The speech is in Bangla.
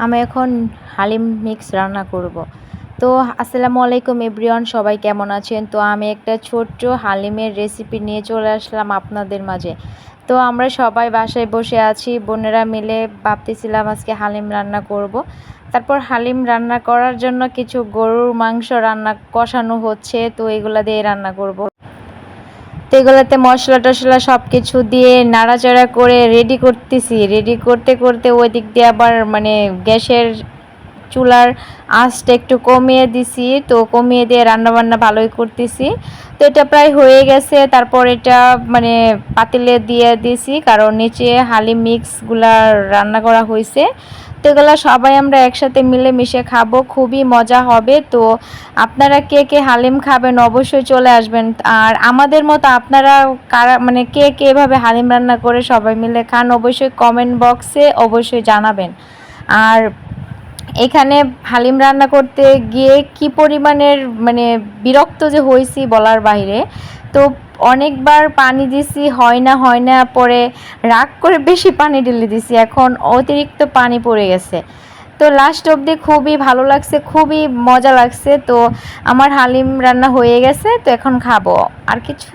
আমি এখন হালিম মিক্স রান্না করব। তো আসসালামু আলাইকুম এভরিওয়ান, সবাই কেমন আছেন? তো আমি একটা ছোট্ট হালিমের রেসিপি নিয়ে চলে আসলাম আপনাদের মাঝে। তো আমরা সবাই বাসায় বসে আছি, বোনেরা মিলে ভাবতেছিলাম আজকে হালিম রান্না করব। তারপর হালিম রান্না করার জন্য কিছু গরুর মাংস কষানো হচ্ছে, তো এগুলা দিয়ে রান্না করব। তো এগুলোতে মশলা টশলা সব কিছু দিয়ে নাড়াচাড়া করে রেডি করতেছি। রেডি করতে করতে ওই দিক দিয়ে আবার গ্যাসের চুলার আঁচটা একটু কমিয়ে দিছি, তো কমিয়ে দিয়ে রান্নাবান্না ভালোই করতেছি। তো এটা প্রায় হয়ে গেছে। তারপর এটা পাতিলে দিয়ে দিছি, কারণ নিচে হালিম মিক্সগুলা রান্না করা হয়েছে। তো এগুলো সবাই আমরা একসাথে মিলে মিশে খাবো, খুবই মজা হবে। তো আপনারা কে কে হালিম খাবেন অবশ্যই চলে আসবেন। আর আমাদের মতো আপনারা কারা কে কে এভাবে হালিম রান্না করে সবাই মিলে খান অবশ্যই কমেন্ট বক্সে অবশ্যই জানাবেন। আর এখানে হালিম রান্না করতে গিয়ে কি পরিমাণের বিরক্ত যে হয়েছি বলার বাইরে। তো অনেকবার পানি দিছি, হয় না পরে রাগ করে বেশি পানি ঢেলে দিছি, এখন অতিরিক্ত পানি পড়ে গেছে। তো লাস্ট অবধি খুবই ভালো লাগছে, খুবই মজা লাগছে। তো আমার হালিম রান্না হয়ে গেছে, তো এখন খাবো আর কিছু